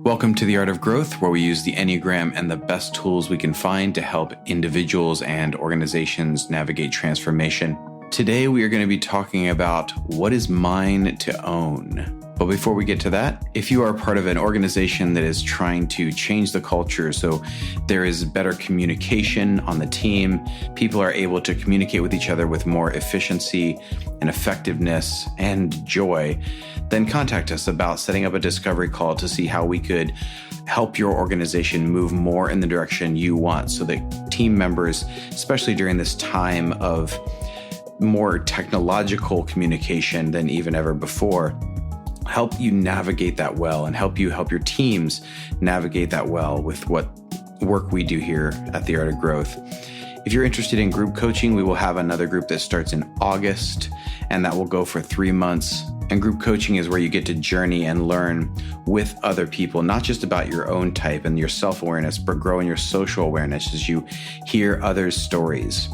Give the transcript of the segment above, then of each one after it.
Welcome to the Art of Growth, where we use the Enneagram and the best tools we can find to help individuals and organizations navigate transformation. Today, we are going to be talking about what is mine to own. But before we get to that, if you are part of an organization that is trying to change the culture so there is better communication on the team, people are able to communicate with each other with more efficiency and effectiveness and joy, then contact us about setting up a discovery call to see how we could help your organization move more in the direction you want so that team members, especially during this time of more technological communication than even ever before, help you navigate that well and help your teams navigate that well with what work we do here at the Art of Growth. If you're interested in group coaching, we will have another group that starts in August, and that will go for 3 months. And group coaching is where you get to journey and learn with other people, not just about your own type and your self-awareness, but grow in your social awareness as you hear others' stories.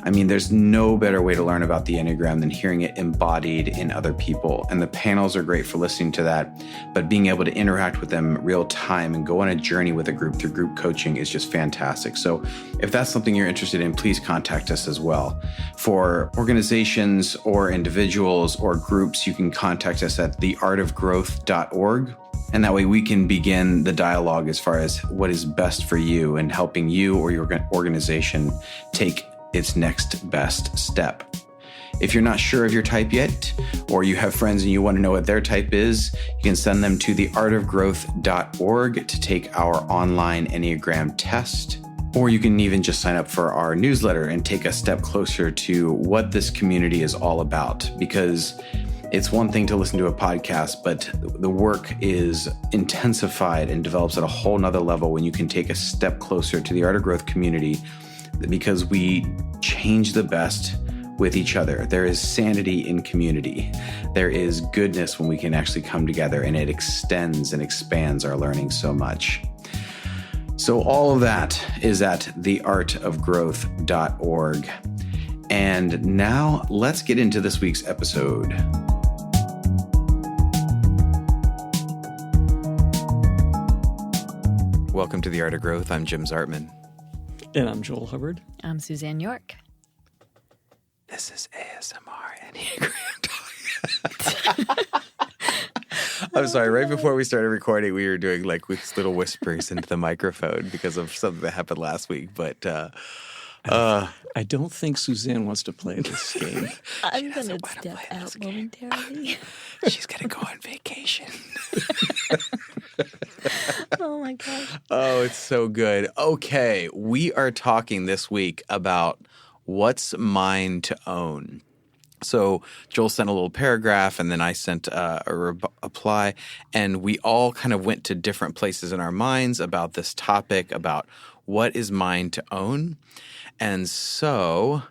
I mean, there's no better way to learn about the Enneagram than hearing it embodied in other people. And the panels are great for listening to that, but being able to interact with them real time and go on a journey with a group through group coaching is just fantastic. So if that's something you're interested in, please contact us as well. For organizations or individuals or groups, you can contact us at theartofgrowth.org. And that way we can begin the dialogue as far as what is best for you and helping you or your organization take its next best step. If you're not sure of your type yet, or you have friends and you want to know what their type is, you can send them to theartofgrowth.org to take our online Enneagram test. Or you can even just sign up for our newsletter and take a step closer to what this community is all about. Because it's one thing to listen to a podcast, but the work is intensified and develops at a whole nother level when you can take a step closer to the Art of Growth community, because we change the best with each other. There is sanity in community. There is goodness when we can actually come together, and it extends and expands our learning so much. So all of that is at theartofgrowth.org. And now let's get into this week's episode. Welcome to the Art of Growth. I'm Jim Zartman. And I'm Joel Hubbard. I'm Suzanne York. This is ASMR Enneagram Talk. I'm sorry. Right before we started recording, we were doing like little whispers into the microphone because of something that happened last week. But I don't think Suzanne wants to play this game. I'm going to step out momentarily. She's going to go on vacation. Oh, my gosh. Oh, it's so good. Okay, we are talking this week about what's mine to own. So Joel sent a little paragraph, and then I sent a reply, and we all kind of went to different places in our minds about this topic, about what is mine to own. And so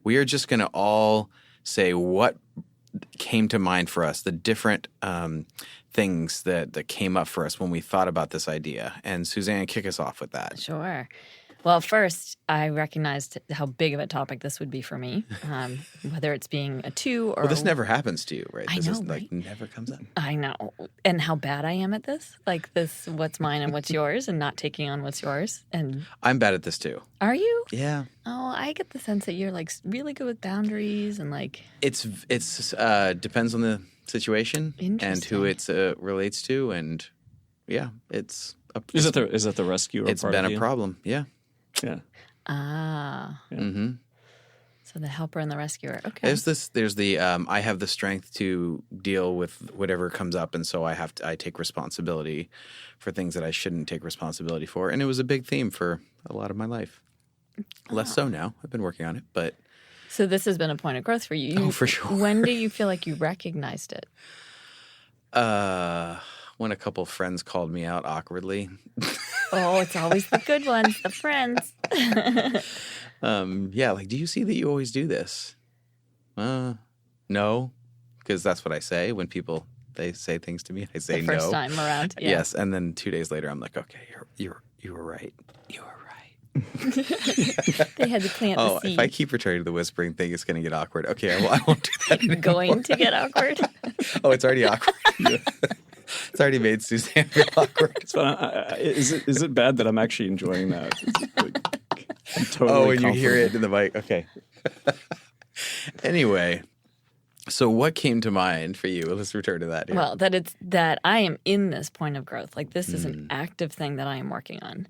we are just going to all say what came to mind for us, the different things that came up for us when we thought about this idea. And Suzanne, kick us off with that. Sure. Well, first, I recognized how big of a topic this would be for me, whether it's being a 2 or... Well, this never happens to you, right? I This know, is right? never comes up. I know. And how bad I am at this. Like this, what's mine and what's yours, and not taking on what's yours. And I'm bad at this too. are you? Yeah. Oh, I get the sense that you're like really good with boundaries and like... It's depends on the situation and who it relates to, and yeah, it's Is that the rescuer? it's part been of a you? problem. Yeah. Yeah. Ah. Yeah. Mm-hmm. So the helper and the rescuer. Okay. There's the I have the strength to deal with whatever comes up, and so I take responsibility for things that I shouldn't take responsibility for, and it was a big theme for a lot of my life. Less so now. I've been working on it, but So this has been a point of growth for you. Oh, for sure. When do you feel like you recognized it? when a couple of friends called me out awkwardly. Oh, it's always the good ones, the friends. Yeah, like, do you see that you always do this? No, because that's what I say when they say things to me. I say The no. first time around. Yeah. Yes, and then 2 days later, I'm like, okay, you were right. You were right. They had to plant the seed. If I keep returning to the whispering thing, it's going to get awkward. Okay, I won't do that anymore. Going to get awkward. Oh, it's already awkward. It's already made Suzanne feel awkward. It's fun. Is it bad that I'm actually enjoying that? I'm totally When you hear comfortable. it in the mic. Okay. Anyway, so what came to mind for you? Let's return to that here. Well, that I am in this point of growth. Like this is an active thing that I am working on.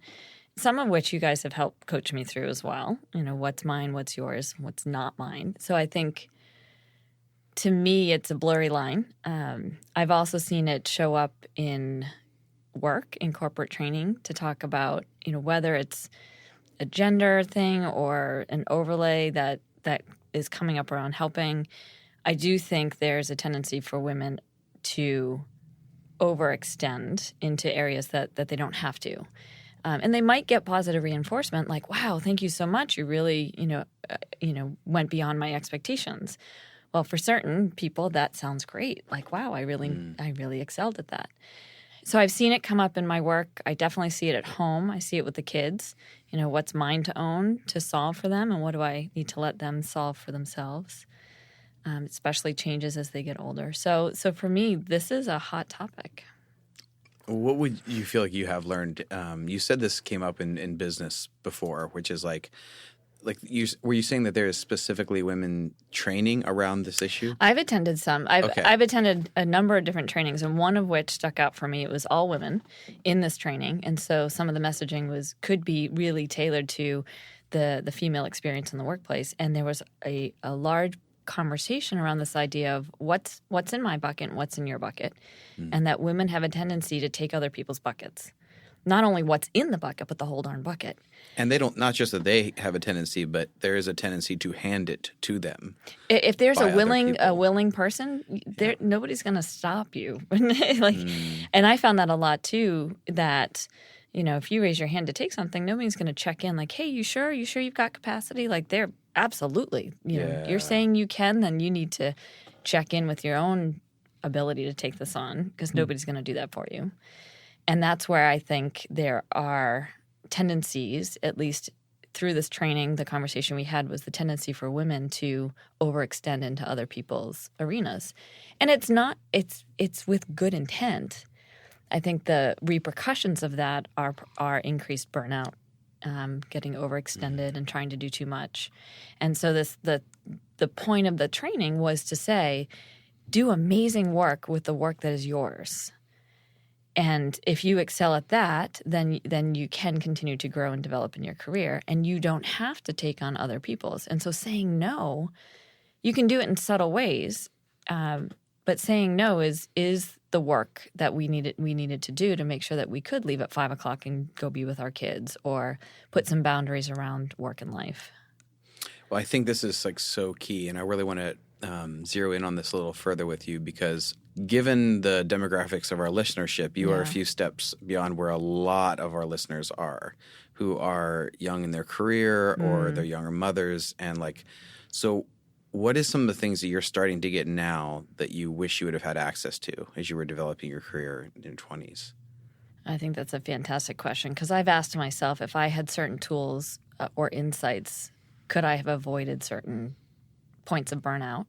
Some of which you guys have helped coach me through as well. You know, what's mine, what's yours, what's not mine. So I think to me, it's a blurry line. I've also seen it show up in work, in corporate training, to talk about, you know, whether it's a gender thing or an overlay that is coming up around helping. I do think there's a tendency for women to overextend into areas that they don't have to. And they might get positive reinforcement like, wow, thank you so much. You really, went beyond my expectations. Well, for certain people, that sounds great. Like, wow, I really excelled at that. So I've seen it come up in my work. I definitely see it at home. I see it with the kids. You know, what's mine to own, to solve for them, and what do I need to let them solve for themselves? Especially changes as they get older. So for me, this is a hot topic. What would you feel like you have learned? You said this came up in business before, which is like were you saying that there is specifically women training around this issue? I've attended some. I've attended a number of different trainings, and one of which stuck out for me. It was all women in this training, and so some of the messaging could be really tailored to the female experience in the workplace. And there was a large conversation around this idea of what's in my bucket and what's in your bucket, and that women have a tendency to take other people's buckets. Not only what's in the bucket, but the whole darn bucket. And they don't, not just that they have a tendency, but there is a tendency to hand it to them. If there's by a willing other person, nobody's going to stop you. And I found that a lot too, that, you know, if you raise your hand to take something, nobody's going to check in like, hey, you sure you've got capacity? Like they're absolutely, you know, you're saying you can, then you need to check in with your own ability to take this on because nobody's going to do that for you. And that's where I think there are tendencies, at least through this training, the conversation we had was the tendency for women to overextend into other people's arenas. And it's with good intent. I think the repercussions of that are increased burnout, getting overextended and trying to do too much. And so the point of the training was to say, do amazing work with the work that is yours. And if you excel at that, then you can continue to grow and develop in your career, and you don't have to take on other people's. And so saying no, you can do it in subtle ways, but saying no is the work that we needed to do to make sure that we could leave at 5 o'clock and go be with our kids, or put some boundaries around work and life. Well, I think this is like so key, and I really want to zero in on this a little further with you because given the demographics of our listenership, you are a few steps beyond where a lot of our listeners are, who are young in their career or they're younger mothers. And so what is some of the things that you're starting to get now that you wish you would have had access to as you were developing your career in your 20s? I think that's a fantastic question because I've asked myself if I had certain tools or insights, could I have avoided certain points of burnout?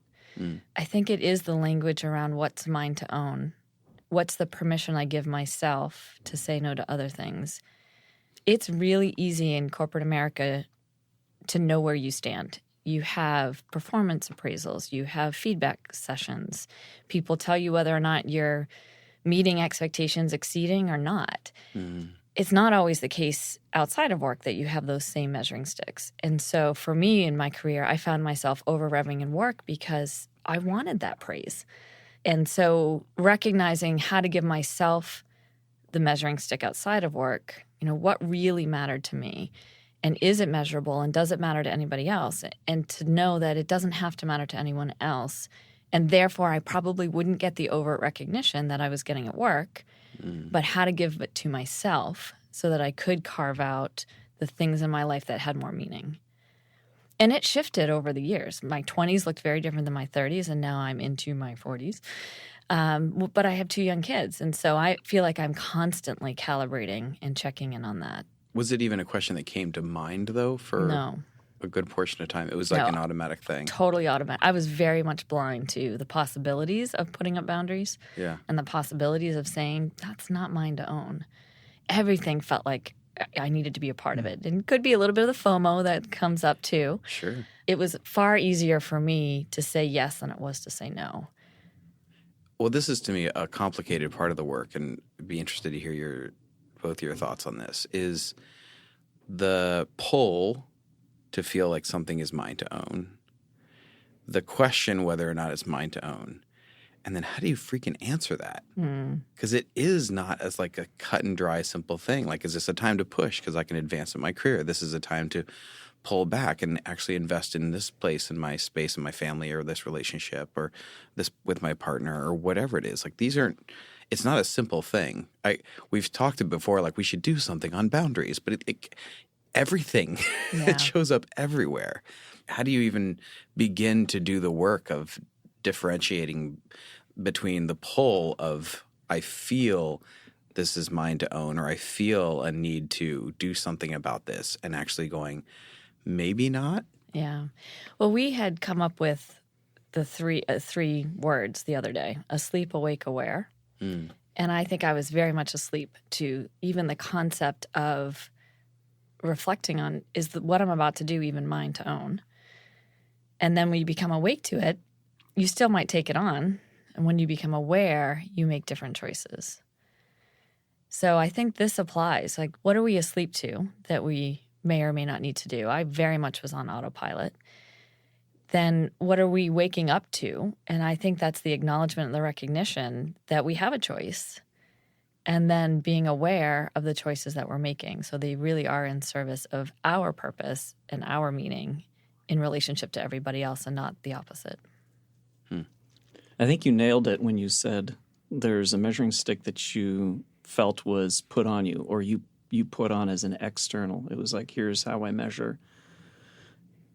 I think it is the language around what's mine to own. What's the permission I give myself to say no to other things? It's really easy in corporate America to know where you stand. You have performance appraisals. You have feedback sessions. People tell you whether or not you're meeting expectations, exceeding or not. It's not always the case outside of work that you have those same measuring sticks. And so for me in my career, I found myself over-revving in work because I wanted that praise. And so recognizing how to give myself the measuring stick outside of work, you know, what really mattered to me, and is it measurable, and does it matter to anybody else? And to know that it doesn't have to matter to anyone else. And therefore, I probably wouldn't get the overt recognition that I was getting at work, but how to give it to myself so that I could carve out the things in my life that had more meaning. And it shifted over the years. My 20s looked very different than my 30s, and now I'm into my 40s. But I have 2 young kids, and so I feel like I'm constantly calibrating and checking in on that. Was it even a question that came to mind, though? No. a good portion of time. It was like an automatic thing. Totally automatic. I was very much blind to the possibilities of putting up boundaries and the possibilities of saying, that's not mine to own. Everything felt like I needed to be a part of it. And it could be a little bit of the FOMO that comes up too. Sure. It was far easier for me to say yes than it was to say no. Well, this is to me a complicated part of the work, and I'd be interested to hear both your thoughts on this, is the pull to feel like something is mine to own, the question whether or not it's mine to own, and then how do you freaking answer that? Because it is not as like a cut and dry, simple thing. Like, is this a time to push because I can advance in my career? This is a time to pull back and actually invest in this place in my space in my family, or this relationship, or this with my partner, or whatever it is. Like, these aren't – it's not a simple thing. We've talked before, like we should do something on boundaries, but everything it shows up everywhere. How do you even begin to do the work of differentiating between the pull of I feel this is mine to own, or I feel a need to do something about this, and actually going – maybe not? Yeah. Well, we had come up with the three words the other day: asleep, awake, aware. And I think I was very much asleep to even the concept of reflecting on, what I'm about to do even mine to own? And then when you become awake to it, you still might take it on. And when you become aware, you make different choices. So I think this applies. Like, what are we asleep to that we may or may not need to do? I very much was on autopilot. Then what are we waking up to? And I think that's the acknowledgement and the recognition that we have a choice, and then being aware of the choices that we're making. So they really are in service of our purpose and our meaning in relationship to everybody else, and not the opposite. I think you nailed it when you said there's a measuring stick that you felt was put on you, or you put on as an external. It was like, here's how I measure.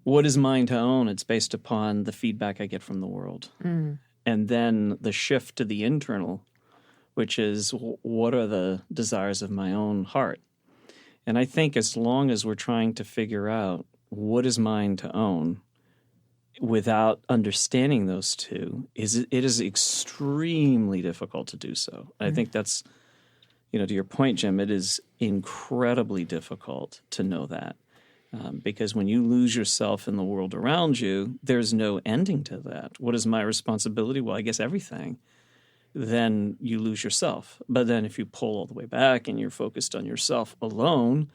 What is mine to own? It's based upon the feedback I get from the world. And then the shift to the internal, which is what are the desires of my own heart? And I think as long as we're trying to figure out what is mine to own without understanding those two, it is extremely difficult to do so. I think that's, to your point, Jim, it is incredibly difficult to know that. Because when you lose yourself in the world around you, there's no ending to that. What is my responsibility? Well, I guess everything. Then you lose yourself. But then if you pull all the way back and you're focused on yourself alone,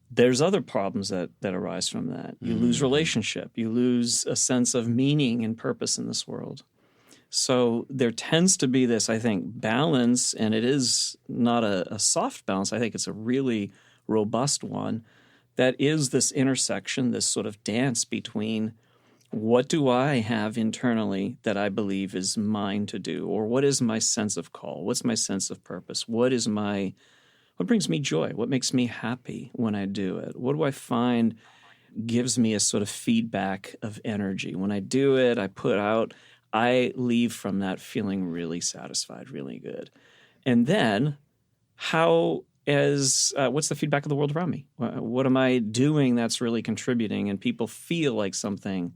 there's other problems that arise from that. You lose relationship. You lose a sense of meaning and purpose in this world. So there tends to be this, I think, balance, and it is not a soft balance. I think it's a really robust one. That is this intersection, this sort of dance between what do I have internally that I believe is mine to do, or what is my sense of call? What's my sense of purpose? What brings me joy? What makes me happy when I do it? What do I find gives me a sort of feedback of energy? When I do it, I leave from that feeling really satisfied, really good. And then what's the feedback of the world around me? What am I doing that's really contributing, and people feel like something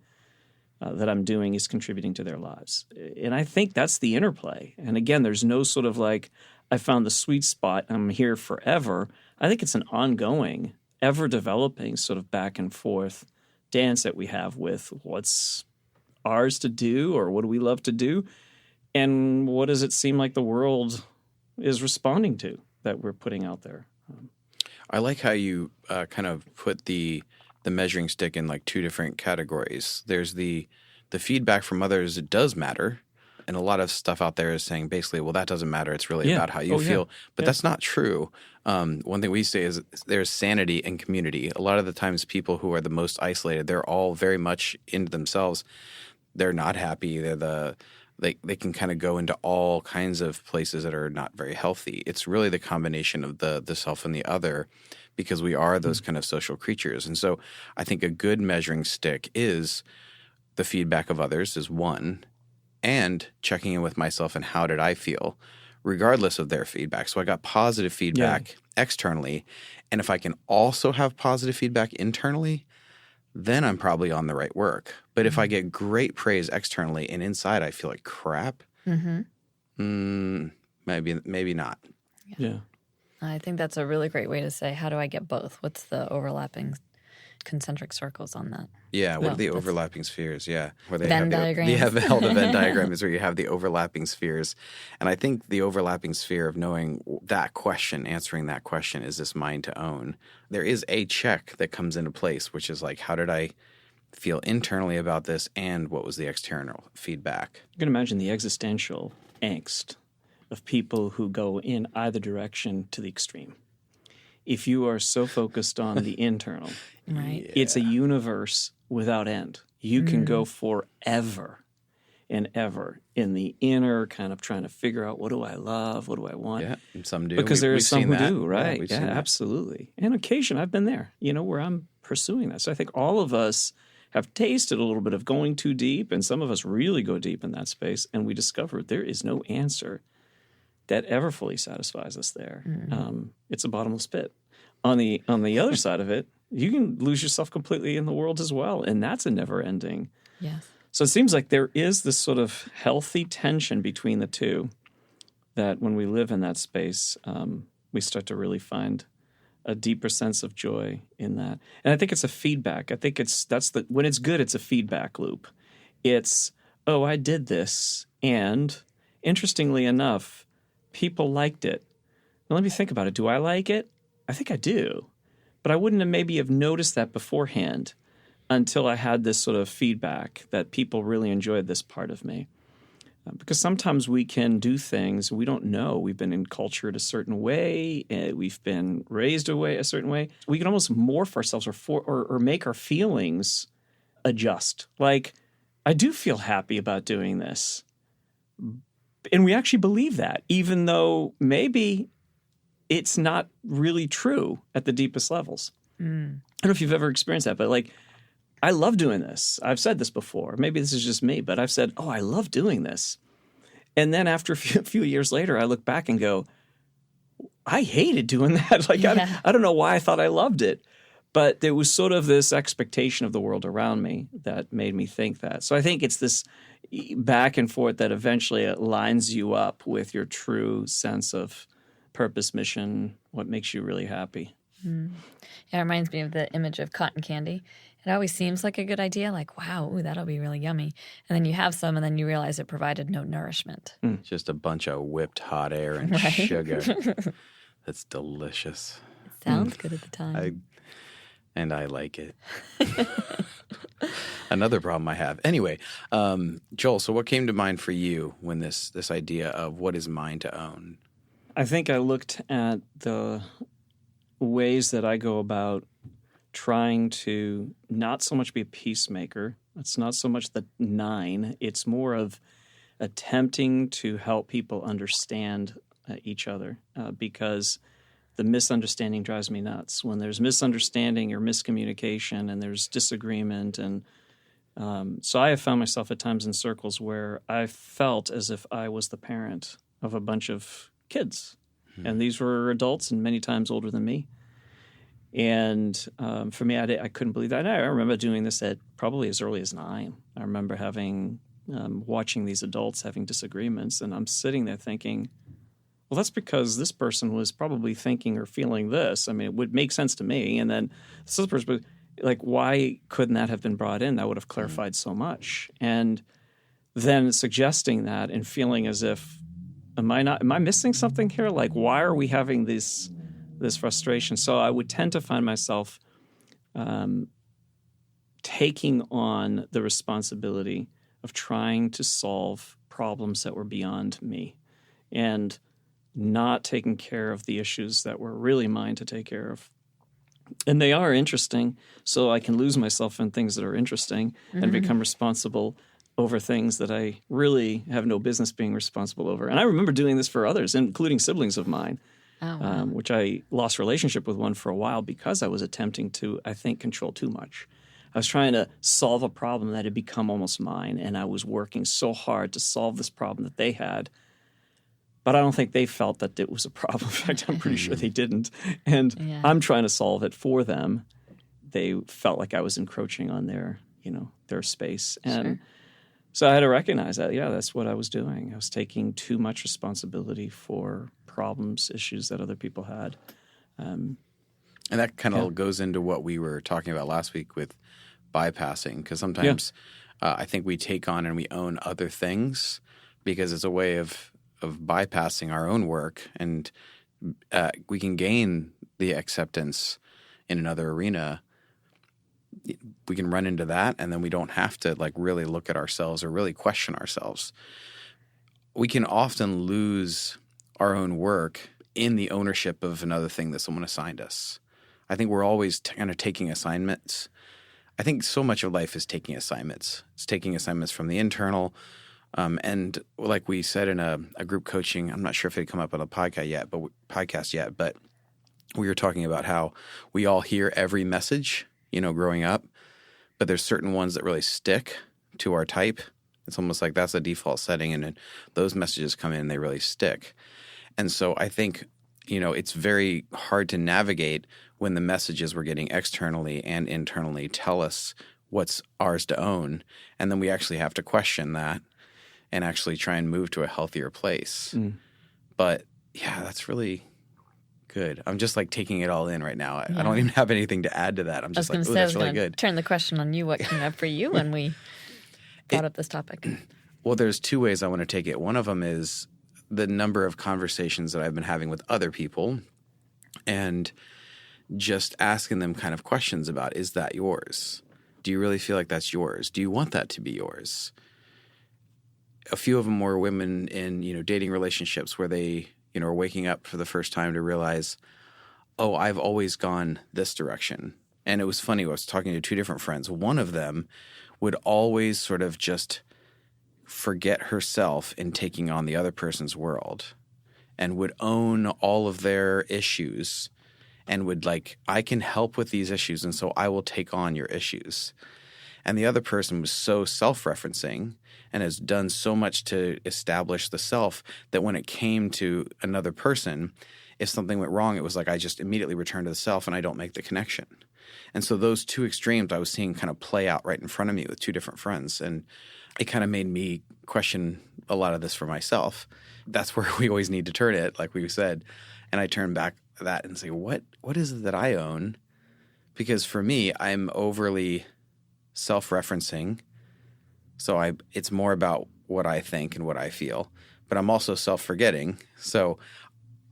that I'm doing is contributing to their lives? And I think that's the interplay. And again, there's no sort of like, I found the sweet spot, I'm here forever. I think it's an ongoing, ever-developing sort of back and forth dance that we have with what's ours to do, or what do we love to do, and what does it seem like the world is responding to that we're putting out there. I like how you kind of put the measuring stick in like two different categories. There's the feedback from others. It does matter. And a lot of stuff out there is saying basically, well, that doesn't matter. It's really about how you feel. But that's not true. One thing we say is there's sanity in community. A lot of the times people who are the most isolated, they're all very much into themselves. They're not happy. They can kind of go into all kinds of places that are not very healthy. It's really the combination of the self and the other, because we are those kind of social creatures. And so I think a good measuring stick is the feedback of others is one, and checking in with myself and how did I feel, regardless of their feedback. So I got positive feedback externally, and if I can also have positive feedback internally, then I'm probably on the right work. But if I get great praise externally and inside I feel like crap, maybe not. Yeah. I think that's a really great way to say, how do I get both? What's the overlapping concentric circles on that? Yeah, what are the overlapping spheres? Yeah. Where they Venn diagrams. Yeah, the Venn diagram is where you have the overlapping spheres. And I think the overlapping sphere of knowing that question, answering that question, is this mine to own? There is a check that comes into place, which is like, how did I feel internally about this and what was the external feedback? You can imagine the existential angst of people who go in either direction to the extreme. If you are so focused on the internal, Right. it's a universe without end. You can go forever and ever in the inner, kind of trying to figure out, what do I love? What do I want? Yeah, and some do. Because there are some who do, right? we've Yeah, seen that. absolutely. And occasion, I've been there, where I'm pursuing that. So I think all of us have tasted a little bit of going too deep, and some of us really go deep in that space, and we discover there is no answer that ever fully satisfies us there. It's a bottomless pit. On the other side of it, you can lose yourself completely in the world as well, and that's a never-ending. Yes. So it seems like there is this sort of healthy tension between the two, that when we live in that space, we start to really find a deeper sense of joy in that. And I think it's a feedback. I think when it's good, it's a feedback loop. It's, oh, I did this, and interestingly enough, people liked it. Now let me think about it. Do I like it? I think I do. But I wouldn't have maybe have noticed that beforehand until I had this sort of feedback that people really enjoyed this part of me. Because sometimes we can do things we don't know. We've been encultured a certain way. We've been raised a certain way. We can almost morph ourselves or make our feelings adjust. Like, I do feel happy about doing this. And we actually believe that, even though maybe it's not really true at the deepest levels. I don't know if you've ever experienced that, but like, I love doing this. I've said this before. Maybe this is just me, but I've said, oh, I love doing this. And then after a few years later, I look back and go, I hated doing that. Like, I don't know why I thought I loved it. But there was sort of this expectation of the world around me that made me think that. So I think it's this back and forth that eventually it lines you up with your true sense of purpose, mission, what makes you really happy. It reminds me of the image of cotton candy. It always seems like a good idea, like, wow, ooh, that'll be really yummy. And then you have some, and then you realize it provided no nourishment. Just a bunch of whipped hot air and Right. sugar. That's delicious. It sounds good at the time. I like it. Another problem I have. Anyway, Joel, so what came to mind for you when this idea of what is mine to own? I think I looked at the ways that I go about trying to not so much be a peacemaker. It's not so much the 9. It's more of attempting to help people understand each other because the misunderstanding drives me nuts. When there's misunderstanding or miscommunication and there's disagreement. And so I have found myself at times in circles where I felt as if I was the parent of a bunch of kids. And these were adults and many times older than me. And for me, I couldn't believe that. And I remember doing this at probably as early as 9. I remember watching these adults having disagreements, and I'm sitting there thinking, well, that's because this person was probably thinking or feeling this. I mean, it would make sense to me. And then this other person, like, why couldn't that have been brought in? That would have clarified so much. And then suggesting that and feeling as if, am I missing something here? Like, why are we having this frustration? So I would tend to find myself taking on the responsibility of trying to solve problems that were beyond me and not taking care of the issues that were really mine to take care of. And they are interesting, so I can lose myself in things that are interesting and become responsible over things that I really have no business being responsible over. And I remember doing this for others, including siblings of mine, which I lost relationship with one for a while because I was attempting to, I think, control too much. I was trying to solve a problem that had become almost mine, and I was working so hard to solve this problem that they had. But I don't think they felt that it was a problem. In fact, I'm pretty sure they didn't. And I'm trying to solve it for them. they felt like I was encroaching on their space. And Sure. so I had to recognize that, that's what I was doing. I was taking too much responsibility for problems, issues that other people had. And that kind of goes into what we were talking about last week with bypassing, because sometimes I think we take on and we own other things because it's a way of bypassing our own work, and we can gain the acceptance in another arena. We can run into that, and then we don't have to like really look at ourselves or really question ourselves. We can often lose our own work in the ownership of another thing that someone assigned us. I think we're always kind of taking assignments. I think so much of life is taking assignments. It's taking assignments from the internal. And like we said in a group coaching, I'm not sure if it come up on a podcast yet, but we were talking about how we all hear every message, growing up, but there's certain ones that really stick to our type. It's almost like that's a default setting, and then those messages come in and they really stick. And so I think, it's very hard to navigate when the messages we're getting externally and internally tell us what's ours to own, and then we actually have to question that and actually try and move to a healthier place. But yeah, that's really good. I'm just like taking it all in right now. I don't even have anything to add to that. I'm just like, oh, that's really good. Turn the question on you. What came up for you when we brought up this topic? Well, there's two ways I want to take it. One of them is the number of conversations that I've been having with other people and just asking them kind of questions about, is that yours? Do you really feel like that's yours? Do you want that to be yours? A few of them were women in, dating relationships where they, are waking up for the first time to realize, oh, I've always gone this direction. And it was funny. I was talking to two different friends. One of them would always sort of just forget herself in taking on the other person's world and would own all of their issues and would like, I can help with these issues, and so I will take on your issues. And the other person was so self-referencing and has done so much to establish the self that when it came to another person, if something went wrong, it was like I just immediately return to the self and I don't make the connection. And so those two extremes I was seeing kind of play out right in front of me with two different friends. And it kind of made me question a lot of this for myself. That's where we always need to turn it, like we said. And I turn back that and say, what is it that I own? Because for me, I'm overly self-referencing. So it's more about what I think and what I feel. But I'm also self-forgetting. So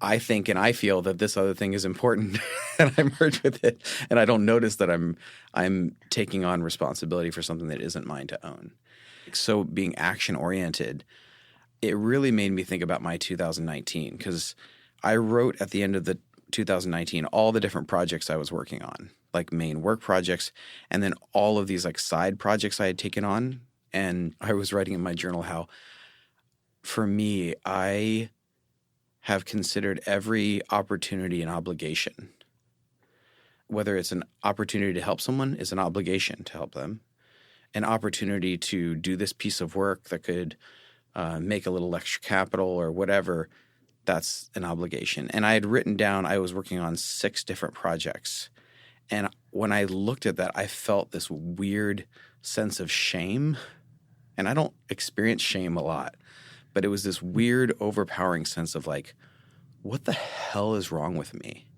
I think and I feel that this other thing is important and I merge with it. And I don't notice that I'm taking on responsibility for something that isn't mine to own. So being action-oriented, it really made me think about my 2019 because I wrote at the end of the 2019 all the different projects I was working on, like main work projects, and then all of these like side projects I had taken on. And I was writing in my journal how, for me, I have considered every opportunity an obligation. Whether it's an opportunity to help someone is an obligation to help them. An opportunity to do this piece of work that could make a little extra capital or whatever, that's an obligation. And I had written down, I was working on 6 different projects. And when I looked at that, I felt this weird sense of shame. And I don't experience shame a lot, but it was this weird, overpowering sense of like, what the hell is wrong with me?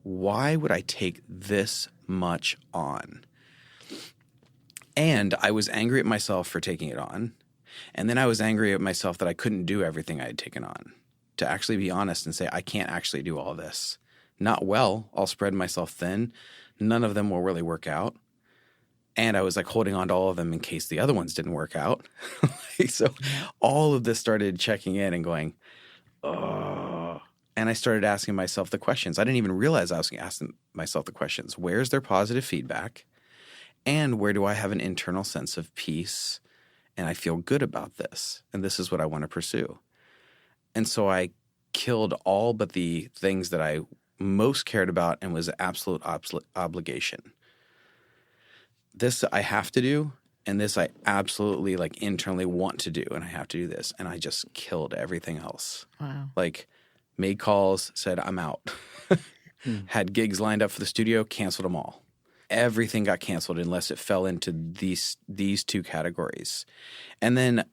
Why would I take this much on? And I was angry at myself for taking it on. And then I was angry at myself that I couldn't do everything I had taken on. To actually be honest and say, I can't actually do all this. Not well. I'll spread myself thin. None of them will really work out. And I was like holding on to all of them in case the other ones didn't work out. So all of this started checking in and going, oh. And I started asking myself the questions. I didn't even realize I was asking myself the questions. Where's their positive feedback? And where do I have an internal sense of peace? And I feel good about this. And this is what I want to pursue. And so I killed all but the things that I most cared about and was absolute obligation. This I have to do, and this I absolutely like internally want to do, and I have to do this. And I just killed everything else. Wow. Like made calls, said I'm out. Had gigs lined up for the studio, canceled them all. everything got canceled unless it fell into these two categories. And then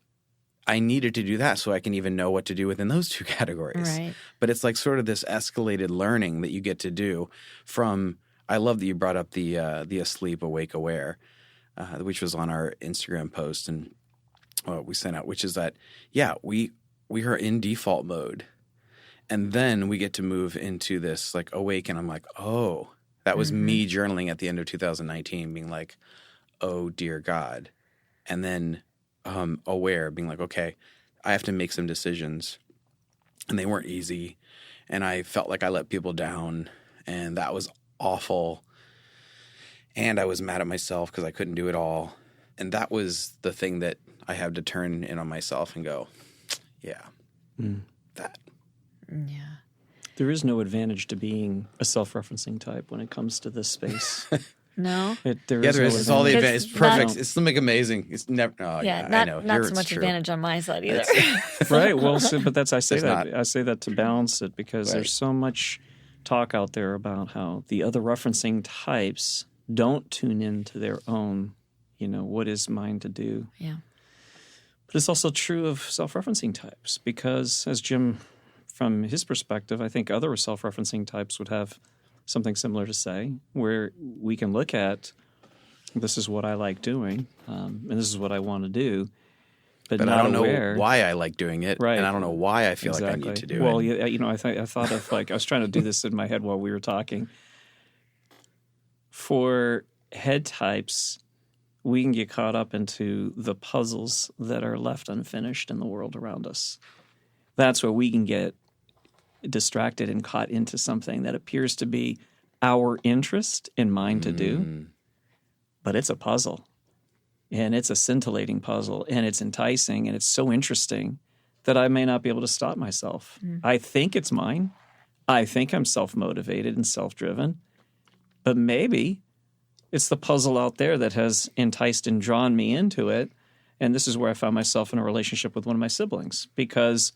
I needed to do that so I can even know what to do within those two categories. Right. But it's like sort of this escalated learning that you get to do from – I love that you brought up the asleep, awake, aware, which was on our Instagram post and we sent out, which is that, we are in default mode. And then we get to move into this like awake, and I'm like, oh, that was me journaling at the end of 2019 being like, oh, dear God. And then aware, being like, okay, I have to make some decisions. And they weren't easy. And I felt like I let people down, and that was awful. And I was mad at myself because I couldn't do it all. And that was the thing that I had to turn in on myself and go, that. Yeah. There is no advantage to being a self-referencing type when it comes to this space. No? There is. It's all the advantage. It's perfect. Not, it's something amazing. It's never. Oh, yeah, not, I know. not Here so much true. advantage on my side either. Right. Well, but I say Not. that to balance it because Right. there's so much talk out there about how the other referencing types don't tune into their own, what is mine to do. Yeah. But it's also true of self-referencing types because, as Jim, from his perspective, I think other self-referencing types would have something similar to say, where we can look at, this is what I like doing, and this is what I want to do, but I not don't aware. know why I like doing it, Right. and I don't know why I feel like I need to do well, it. yeah, I thought of I was trying to do this in my head while we were talking. For head types, we can get caught up into the puzzles that are left unfinished in the world around us. That's where we can get distracted and caught into something that appears to be our interest in mind to do, but it's a puzzle, and it's a scintillating puzzle, and it's enticing, and it's so interesting that I may not be able to stop myself. I think it's mine. I think I'm self-motivated and self-driven, but maybe it's the puzzle out there that has enticed and drawn me into it. And this is where I found myself in a relationship with one of my siblings, because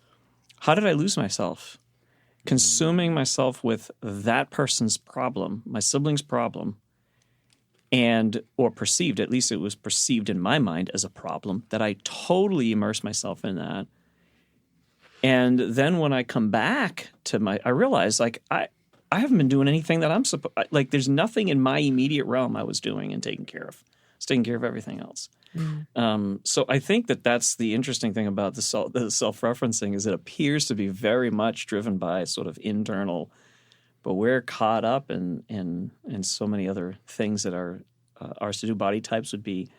how did I lose myself? Consuming myself with that person's problem, my sibling's problem, or perceived, at least it was perceived in my mind as a problem, that I totally immersed myself in that. And then when I come back to I realize, like, I haven't been doing anything that I'm supposed, like, there's nothing in my immediate realm I was doing and taking care of. I was taking care of everything else. So I think that's the interesting thing about the self-referencing is it appears to be very much driven by sort of internal, but we're caught up in so many other things that are ours to do. Body types would be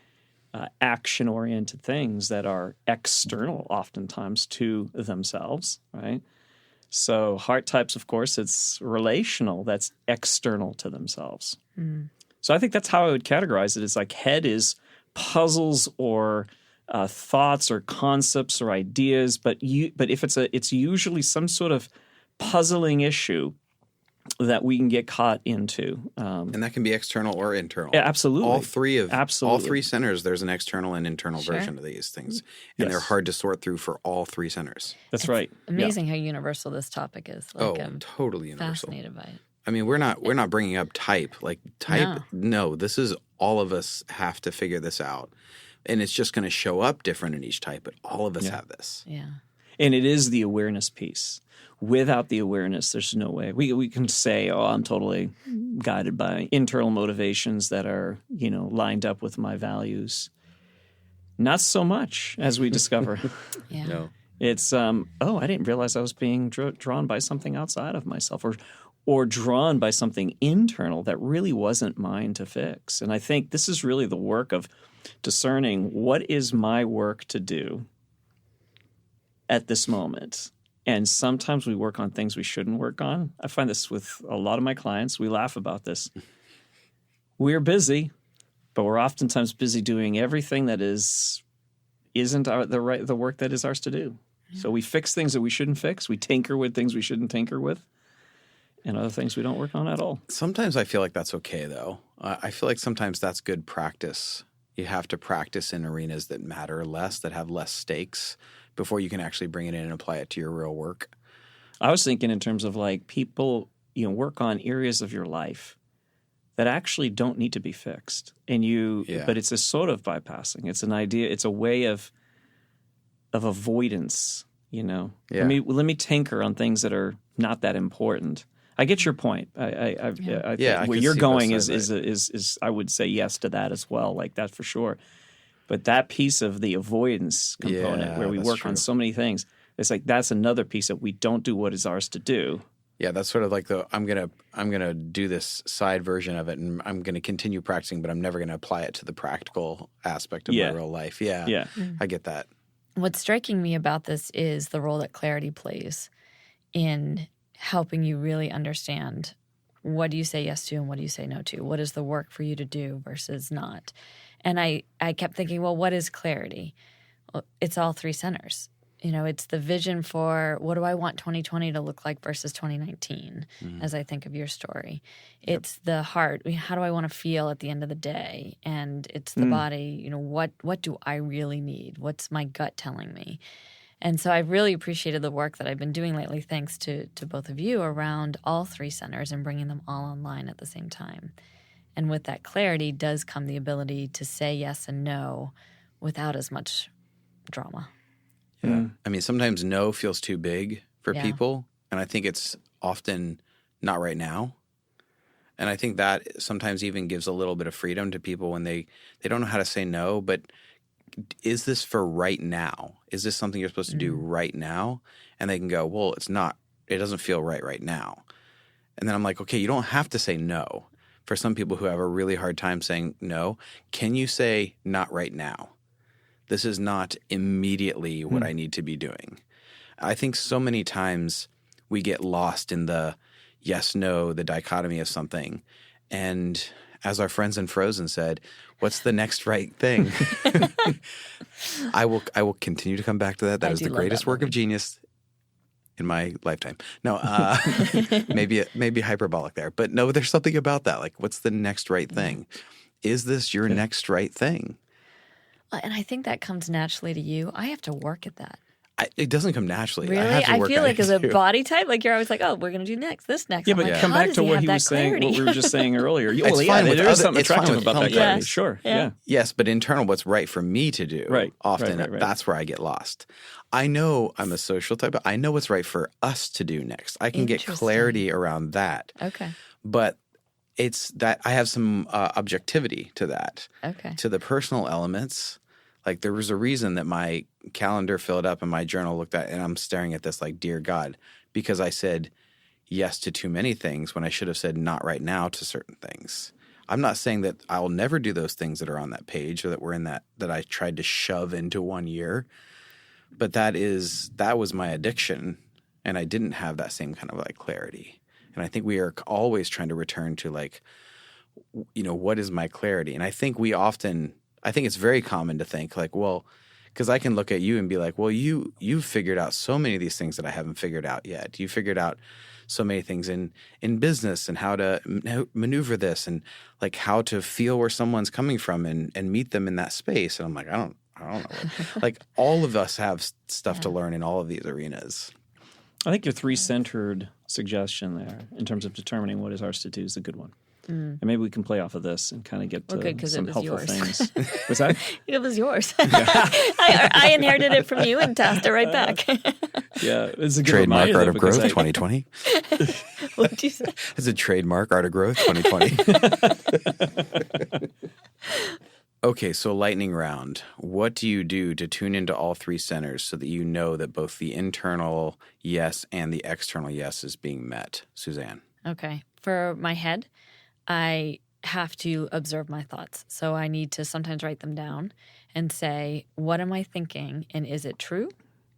action-oriented things that are external oftentimes to themselves, right? So heart types, of course, it's relational. That's external to themselves. So I think that's how I would categorize it. It's like head is puzzles or thoughts or concepts or ideas, but if it's usually some sort of puzzling issue that we can get caught into. And that can be external or internal. Yeah, absolutely. All three centers, there's an external and internal version of these things. And they're hard to sort through for all three centers. That's right. Amazing how universal this topic is. Like, I'm totally universal. fascinated by it. I mean, we're not bringing up type. Like type, no, this is all of us have to figure this out. And it's just going to show up different in each type, but all of us have this. Yeah. And it is the awareness piece. Without the awareness, there's no way. We can say, oh, I'm totally guided by internal motivations that are, lined up with my values. Not so much, as we discover. Yeah. No. It's, I didn't realize I was being drawn by something outside of myself or drawn by something internal that really wasn't mine to fix. And I think this is really the work of discerning what is my work to do at this moment. And sometimes we work on things we shouldn't work on. I find this with a lot of my clients. We laugh about this. We're busy, but we're oftentimes busy doing everything that isn't the work that is ours to do. Yeah. So we fix things that we shouldn't fix. We tinker with things we shouldn't tinker with, and other things we don't work on at all. Sometimes I feel like that's okay, though. I feel like sometimes that's good practice. You have to practice in arenas that matter less, that have less stakes, before you can actually bring it in and apply it to your real work. I was thinking in terms of like people, work on areas of your life that actually don't need to be fixed. And but it's a sort of bypassing. It's an idea. It's a way of avoidance. Yeah. Let me tinker on things that are not that important. I get your point. I think where you're going is I would say yes to that as well. Like that for sure. But that piece of the avoidance component where we work on so many things, it's like that's another piece that we don't do what is ours to do. Yeah, that's sort of like I'm gonna do this side version of it, and I'm gonna continue practicing, but I'm never gonna apply it to the practical aspect of my real life. Yeah, I get that. What's striking me about this is the role that clarity plays in helping you really understand what do you say yes to and what do you say no to. What is the work for you to do versus not? And I kept thinking, well, what is clarity? Well, it's all three centers. It's the vision for what do I want 2020 to look like versus 2019 as I think of your story. It's the heart. How do I want to feel at the end of the day? And it's the body. What do I really need? What's my gut telling me? And so I've really appreciated the work that I've been doing lately, thanks to both of you, around all three centers and bringing them all online at the same time. And with that clarity does come the ability to say yes and no without as much drama. Yeah. I mean, sometimes no feels too big for people, and I think it's often not right now. And I think that sometimes even gives a little bit of freedom to people when they don't know how to say no, but is this for right now? Is this something you're supposed to do right now? And they can go, well, it's not. It doesn't feel right now. And then I'm like, okay, you don't have to say no. For some people who have a really hard time saying no, can you say not right now? This is not immediately what I need to be doing. I think so many times we get lost in the yes, no, the dichotomy of something. And as our friends in Frozen said, what's the next right thing? I will continue to come back to that. That is the greatest work of genius in my lifetime. No, maybe hyperbolic there. But no, there's something about that. Like, what's the next right thing? Is this your next right thing? And I think that comes naturally to you. I have to work at that. It doesn't come naturally. Really? I feel like as a body type, like you're always like, oh, we're going to do this next. Yeah, but come back to what he was saying, what we were just saying earlier. Well, yeah, there is something attractive about that. Yes. Sure, yeah. Yes, but internal, what's right for me to do, often that's where I get lost. I know I'm a social type, but I know what's right for us to do next. I can get clarity around that. Okay. But it's that I have some objectivity to that. Okay. To the personal elements. Like there was a reason that my calendar filled up and my journal looked at, and I'm staring at this like, dear God, because I said yes to too many things when I should have said not right now to certain things. I'm not saying that I'll never do those things that are on that page or that were in that I tried to shove into 1 year, but that was my addiction, and I didn't have that same kind of like clarity. And I think we are always trying to return to like, what is my clarity? And I think I think it's very common to think like, well, because I can look at you and be like, well, you've figured out so many of these things that I haven't figured out yet. You figured out so many things in business and how to maneuver this and like how to feel where someone's coming from and meet them in that space. And I'm like, I don't know. Like all of us have stuff to learn in all of these arenas. I think your three-centered suggestion there in terms of determining what is ours to do is a good one. And maybe we can play off of this and kind of get to some helpful things. What's that? It was yours. I inherited it from you and tossed it right back. Yeah, it's a good trademark Art of Growth 2020. What did you say? It's a trademark Art of Growth 2020. Okay, so lightning round. What do you do to tune into all three centers so that you know that both the internal yes and the external yes is being met? Suzanne. Okay. For my head, I have to observe my thoughts. So I need to sometimes write them down and say, what am I thinking? And is it true?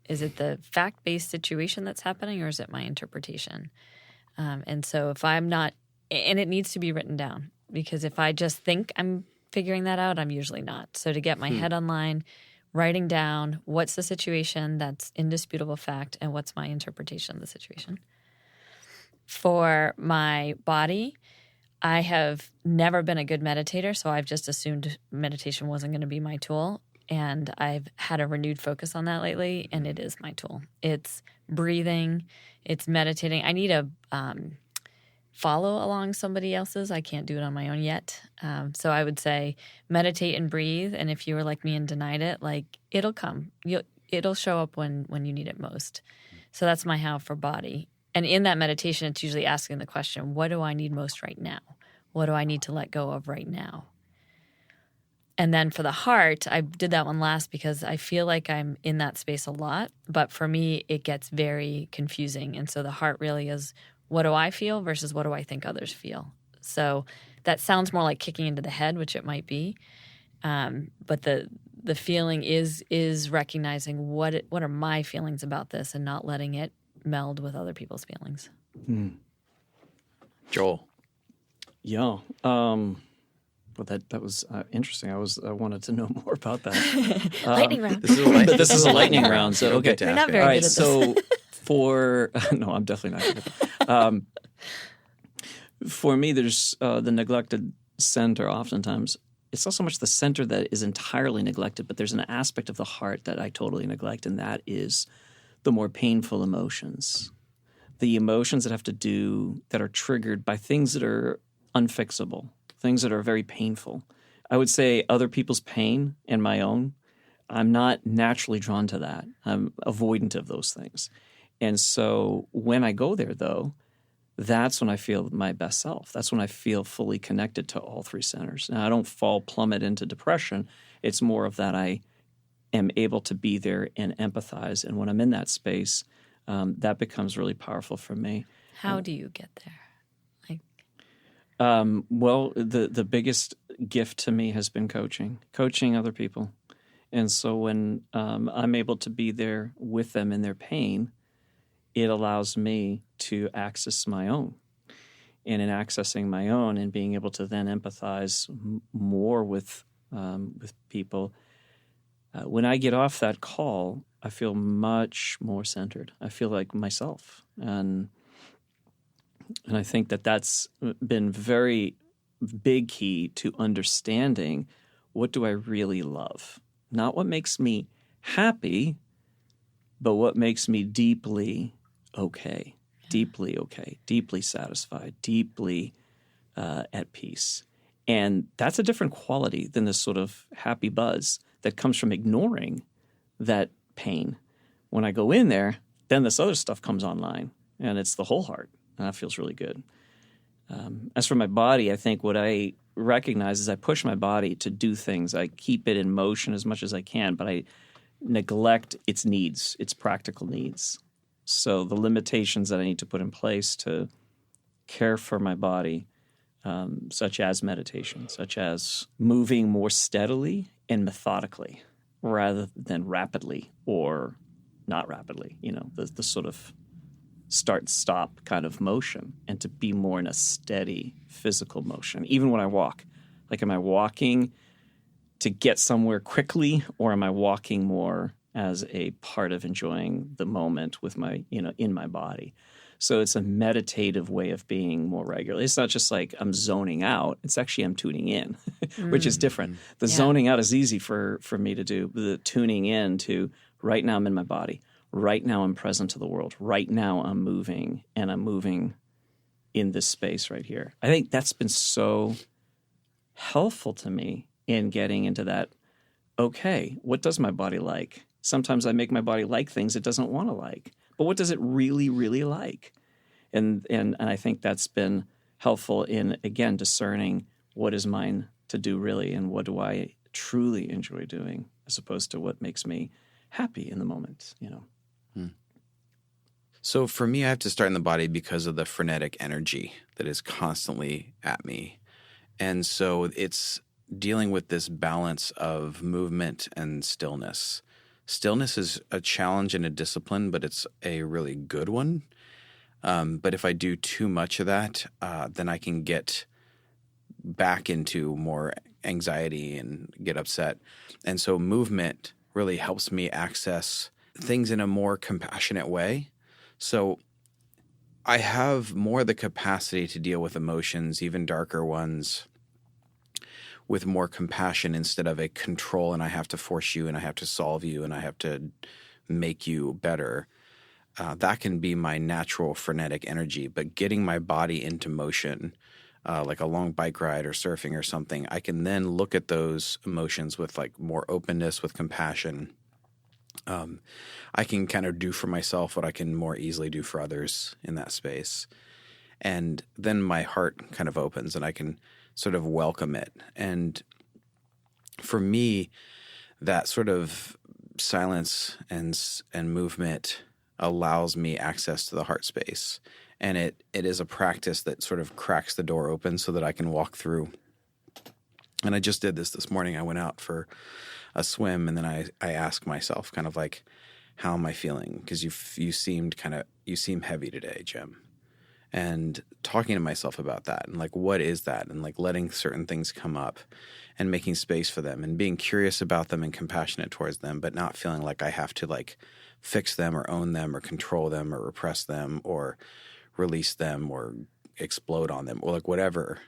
Is it the fact-based situation that's happening, or is it my interpretation? And so if I'm not – and it needs to be written down, because if I just think I'm figuring that out, I'm usually not. So to get my head online, writing down what's the situation that's indisputable fact and what's my interpretation of the situation. For my body – I have never been a good meditator, so I've just assumed meditation wasn't going to be my tool. And I've had a renewed focus on that lately, and it is my tool. It's breathing. It's meditating. I need a follow along somebody else's. I can't do it on my own yet. So I would say meditate and breathe. And if you were like me and denied it, like it'll come. It'll show up when you need it most. So that's my how for body. And in that meditation, it's usually asking the question, what do I need most right now? What do I need to let go of right now? And then for the heart, I did that one last because I feel like I'm in that space a lot. But for me, it gets very confusing. And so the heart really is, what do I feel versus what do I think others feel? So that sounds more like kicking into the head, which it might be. But the feeling is recognizing what are my feelings about this and not letting it meld with other people's feelings. Joel. Yeah. Well, that was interesting. I wanted to know more about that. Lightning round. This is a lightning round. So okay. You're not very All right. good at this. So no, I'm definitely not good. For me, there's the neglected center. Oftentimes, it's not so much the center that is entirely neglected, but there's an aspect of the heart that I totally neglect, and that is the more painful emotions, the emotions that are triggered by things that are unfixable, things that are very painful. I would say other people's pain and my own, I'm not naturally drawn to that. I'm avoidant of those things. And so when I go there, though, that's when I feel my best self. That's when I feel fully connected to all three centers. Now, I don't plummet into depression. It's more of that I am able to be there and empathize. And when I'm in that space, that becomes really powerful for me. How do you get there? Well, the biggest gift to me has been coaching other people. And so when I'm able to be there with them in their pain, it allows me to access my own. And in accessing my own and being able to then empathize more with people, when I get off that call, I feel much more centered. I feel like myself. And I think that's been very big key to understanding what do I really love. Not what makes me happy, but what makes me deeply okay, deeply satisfied, deeply at peace. And that's a different quality than this sort of happy buzz that comes from ignoring that pain. When I go in there, then this other stuff comes online, and it's the whole heart, and that feels really good. As for my body, I think what I recognize is I push my body to do things. I keep it in motion as much as I can, but I neglect its needs, its practical needs. So the limitations that I need to put in place to care for my body, such as meditation, such as moving more steadily and methodically rather than rapidly or not rapidly, the sort of start-stop kind of motion, and to be more in a steady physical motion. Even when I walk, like am I walking to get somewhere quickly, or am I walking more as a part of enjoying the moment with my, in my body? So it's a meditative way of being more regular. It's not just like I'm zoning out. It's actually I'm tuning in, which is different. The zoning out is easy for me to do. The tuning in to right now I'm in my body. Right now I'm present to the world. Right now I'm moving, and I'm moving in this space right here. I think that's been so helpful to me in getting into that, okay, what does my body like? Sometimes I make my body like things it doesn't want to like. But what does it really, really like? And I think that's been helpful in, again, discerning what is mine to do really and what do I truly enjoy doing as opposed to what makes me happy in the moment, So for me, I have to start in the body because of the frenetic energy that is constantly at me. And so it's dealing with this balance of movement and stillness. Stillness is a challenge and a discipline, but it's a really good one. But if I do too much of that, then I can get back into more anxiety and get upset. And so movement really helps me access things in a more compassionate way. So I have more the capacity to deal with emotions, even darker ones, with more compassion instead of a control, and I have to force you, and I have to solve you, and I have to make you better. that can be my natural frenetic energy. But getting my body into motion, like a long bike ride or surfing or something, I can then look at those emotions with like more openness, with compassion. I can kind of do for myself what I can more easily do for others in that space. And then my heart kind of opens and I can sort of welcome it. And for me, that sort of silence and movement allows me access to the heart space. And it is a practice that sort of cracks the door open so that I can walk through. And I just did this morning. I went out for a swim, and then I asked myself kind of like, how am I feeling? Because you seem heavy today, Jim. And talking to myself about that and like, what is that? And like letting certain things come up and making space for them and being curious about them and compassionate towards them, but not feeling like I have to like fix them or own them or control them or repress them or release them or explode on them or like whatever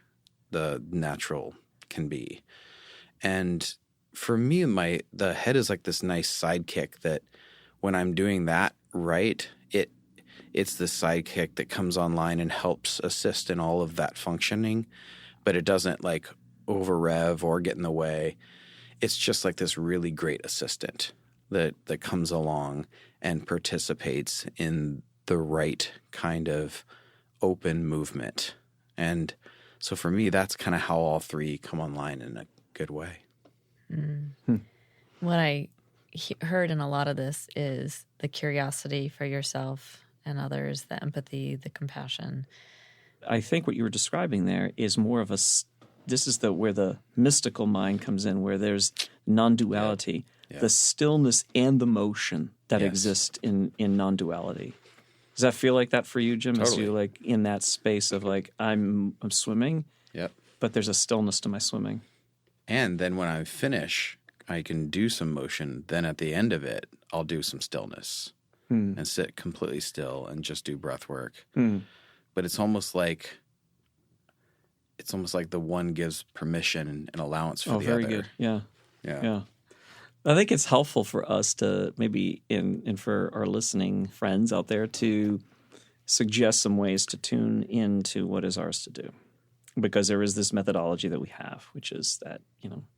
the natural can be. And for me, the head is like this nice sidekick that when I'm doing that right, it's the sidekick that comes online and helps assist in all of that functioning, but it doesn't like over rev or get in the way. It's just like this really great assistant that comes along and participates in the right kind of open movement. And so for me, that's kind of how all three come online in a good way. What I heard in a lot of this is the curiosity for yourself and others, the empathy, the compassion. I think what you were describing there is more of this is where the mystical mind comes in, where there's non-duality, the stillness and the motion that exist in non-duality. Does that feel like that for you, Jim? Totally. As you like in that space of like, I'm swimming, but there's a stillness to my swimming. And then when I finish, I can do some motion. Then at the end of it, I'll do some stillness and sit completely still and just do breath work. But it's almost like the one gives permission and allowance for the very other. Good. Yeah. I think it's helpful for us to maybe and for our listening friends out there to suggest some ways to tune into what is ours to do. Because there is this methodology that we have, which is that,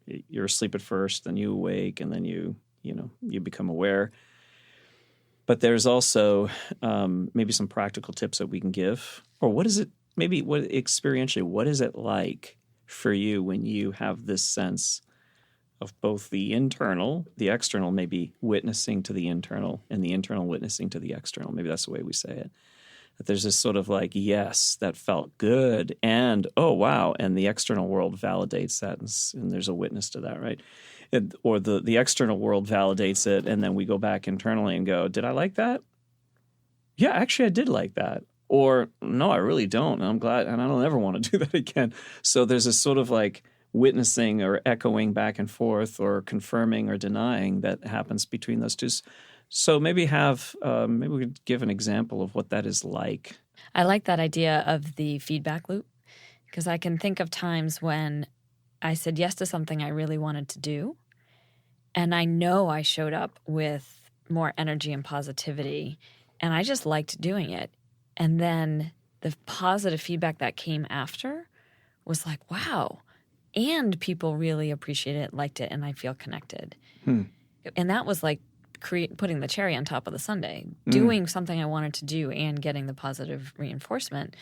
you're asleep at first, then you awake, and then you become aware. But there's also maybe some practical tips that we can give. Or what is it, experientially, what is it like for you when you have this sense of both the internal, the external, maybe witnessing to the internal, and the internal witnessing to the external? Maybe that's the way we say it. That there's this sort of like, yes, that felt good, and oh, wow, and the external world validates that, and there's a witness to that, right? Or the external world validates it, and then we go back internally and go, did I like that? Yeah, actually, I did like that. Or, no, I really don't, and I'm glad, and I don't ever want to do that again. So there's this sort of like witnessing or echoing back and forth or confirming or denying that happens between those two. So maybe we could give an example of what that is like. I like that idea of the feedback loop because I can think of times when I said yes to something I really wanted to do, and I know I showed up with more energy and positivity, and I just liked doing it. And then the positive feedback that came after was like, wow, and people really appreciate it, liked it, and I feel connected. And that was like putting the cherry on top of the sundae. Doing something I wanted to do and getting the positive reinforcement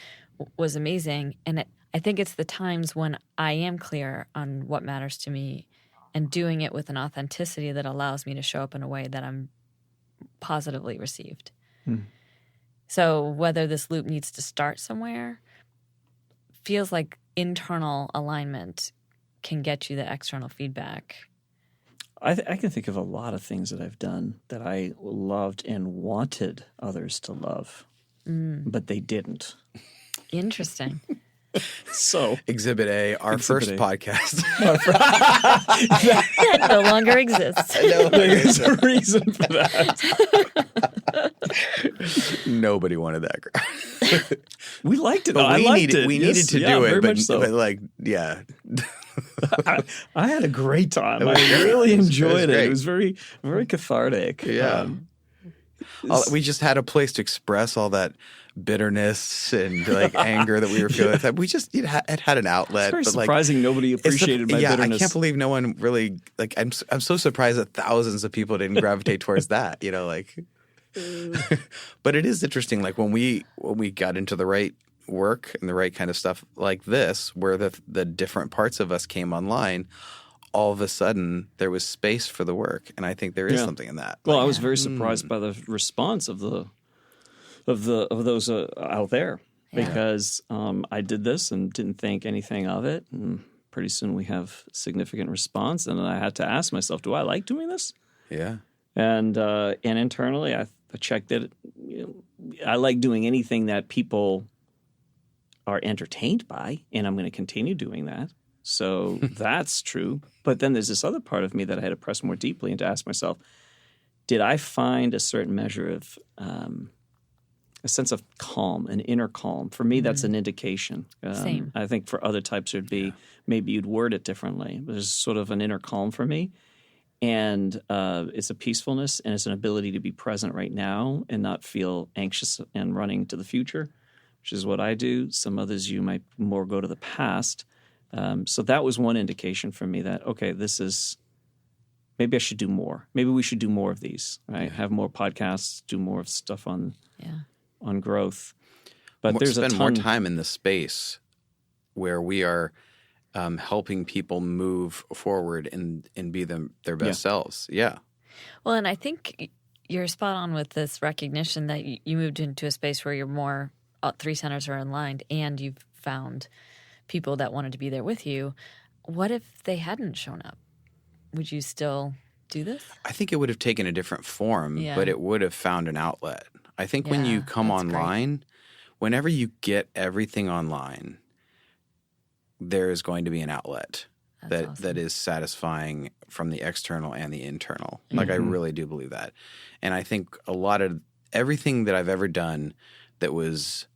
was amazing. And I think it's the times when I am clear on what matters to me and doing it with an authenticity that allows me to show up in a way that I'm positively received. So whether this loop needs to start somewhere, feels like internal alignment can get you the external feedback. I can think of a lot of things that I've done that I loved and wanted others to love, but they didn't. Interesting. So Exhibit A, our first podcast. That no longer exists. There's a reason for that. Nobody wanted that girl. We liked it. But I liked it. We needed to do it, very but, much so. but like, yeah. I had a great time. It I was great. really It was enjoyed it. great. It was very, very cathartic. Yeah. We just had a place to express all that bitterness and like anger that we were feeling. We just it had an outlet. It's very surprising nobody appreciated my bitterness. I can't believe no one really like. I'm so surprised that thousands of people didn't gravitate towards that. But it is interesting. Like when we got into the right work and the right kind of stuff like this, where the different parts of us came online, all of a sudden there was space for the work, and I think there is something in that. Well, I was very surprised by the response of those out there because I did this and didn't think anything of it, and pretty soon we have significant response, and I had to ask myself, do I like doing this? Yeah, and internally I checked it. I like doing anything that people are entertained by, and I'm going to continue doing that. So that's true. But then there's this other part of me that I had to press more deeply and to ask myself, did I find a certain measure of a sense of calm, an inner calm? For me, that's an indication. Same. I think for other types, it would be maybe you'd word it differently. There's sort of an inner calm for me. And it's a peacefulness and it's an ability to be present right now and not feel anxious and running to the future, which is what I do. Some others, you might more go to the past. So that was one indication for me that, okay, maybe I should do more. Maybe we should do more of these, right? Yeah. Have more podcasts, do more of stuff on growth. But spend more time in the space where we are helping people move forward and be their best selves. Yeah. Well, and I think you're spot on with this recognition that you moved into a space where you're more, 3 centers are aligned, and you've found people that wanted to be there with you. What if they hadn't shown up? Would you still do this? I think it would have taken a different form, but it would have found an outlet. I think when you come online, whenever you get everything online, there is going to be an outlet that is satisfying from the external and the internal. Mm-hmm. Like I really do believe that. And I think a lot of everything that I've ever done that was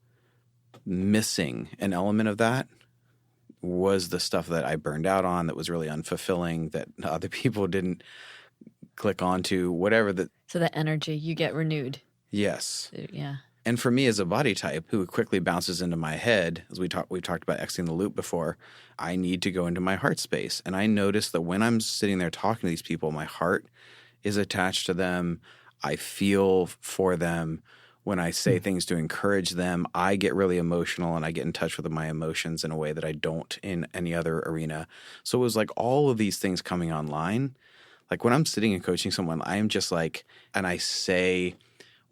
missing an element of that was the stuff that I burned out on, that was really unfulfilling, that other people didn't click onto, whatever. So the energy, you get renewed. Yes. Yeah. And for me as a body type who quickly bounces into my head, as we've talked about exiting the loop before, I need to go into my heart space. And I notice that when I'm sitting there talking to these people, my heart is attached to them. I feel for them. When I say things to encourage them, I get really emotional and I get in touch with my emotions in a way that I don't in any other arena. So it was like all of these things coming online. Like when I'm sitting and coaching someone, I am just like, and I say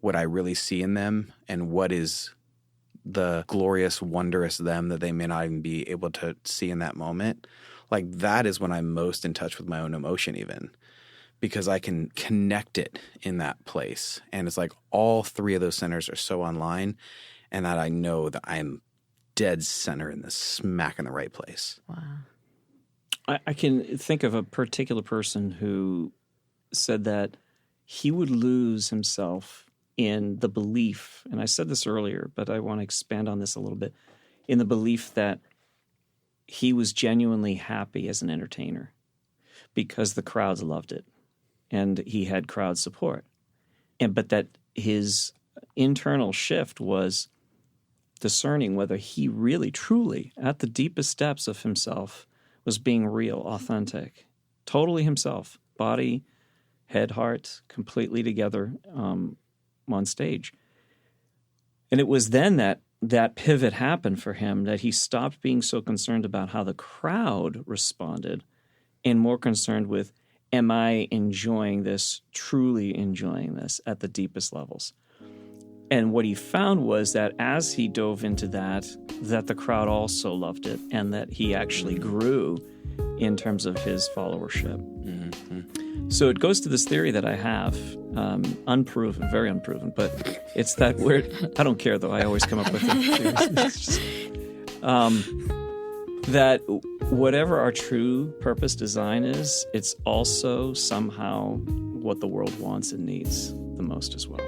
what I really see in them and what is the glorious, wondrous them that they may not even be able to see in that moment. Like that is when I'm most in touch with my own emotion even. Because I can connect it in that place. And it's like all 3 of those centers are so online, and that I know that I'm dead center in the smack in the right place. Wow. I can think of a particular person who said that he would lose himself in the belief, and I said this earlier, but I want to expand on this a little bit, in the belief that he was genuinely happy as an entertainer because the crowds loved it. And he had crowd support. But that his internal shift was discerning whether he really, truly, at the deepest depths of himself, was being real, authentic, totally himself, body, head, heart, completely together on stage. And it was then that pivot happened for him, that he stopped being so concerned about how the crowd responded and more concerned with, am I enjoying this, truly enjoying this at the deepest levels? And what he found was that as he dove into that the crowd also loved it and that he actually grew in terms of his followership. Mm-hmm. So it goes to this theory that I have, unproven, very unproven, but it's that weird, I don't care though, I always come up with it. That whatever our true purpose design is, it's also somehow what the world wants and needs the most as well.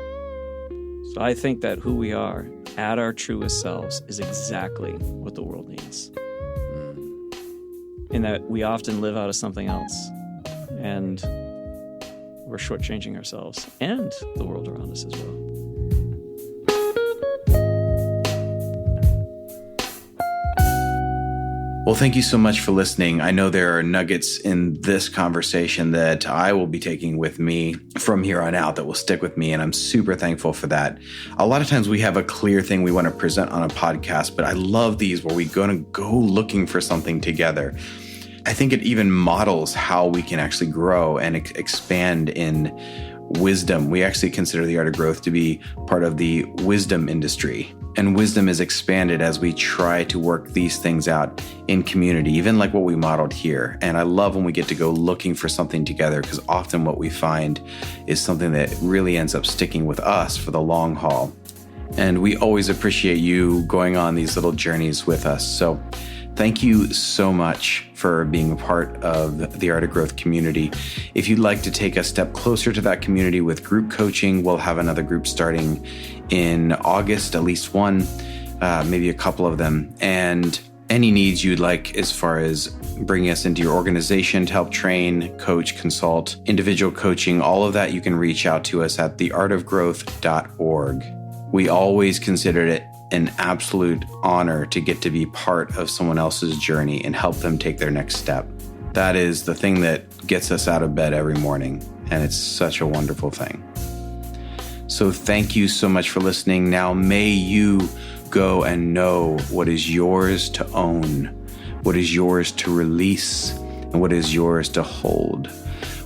So I think that who we are at our truest selves is exactly what the world needs. And that we often live out of something else. And we're shortchanging ourselves and the world around us as well. Well, thank you so much for listening. I know there are nuggets in this conversation that I will be taking with me from here on out that will stick with me, and I'm super thankful for that. A lot of times we have a clear thing we want to present on a podcast, but I love these where we're going to go looking for something together. I think it even models how we can actually grow and expand in wisdom. We actually consider the Art of Growth to be part of the wisdom industry. And wisdom is expanded as we try to work these things out in community, even like what we modeled here. And I love when we get to go looking for something together, because often what we find is something that really ends up sticking with us for the long haul. And we always appreciate you going on these little journeys with us. So thank you so much for being a part of the Art of Growth community. If you'd like to take a step closer to that community with group coaching, we'll have another group starting in August, at least one, maybe a couple of them. And any needs you'd like as far as bringing us into your organization to help train, coach, consult, individual coaching, all of that, you can reach out to us at theartofgrowth.org. We always considered it an absolute honor to get to be part of someone else's journey and help them take their next step. That is the thing that gets us out of bed every morning, and it's such a wonderful thing. So thank you so much for listening. Now may you go and know what is yours to own, what is yours to release, and what is yours to hold,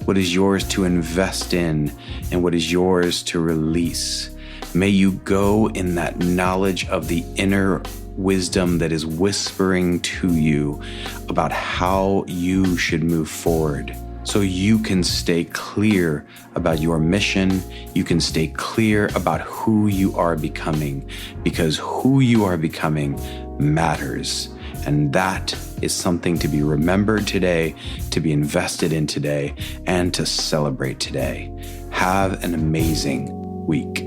what is yours to invest in, and what is yours to release. May you go in that knowledge of the inner wisdom that is whispering to you about how you should move forward, so you can stay clear about your mission. You can stay clear about who you are becoming, because who you are becoming matters. And that is something to be remembered today, to be invested in today, and to celebrate today. Have an amazing week.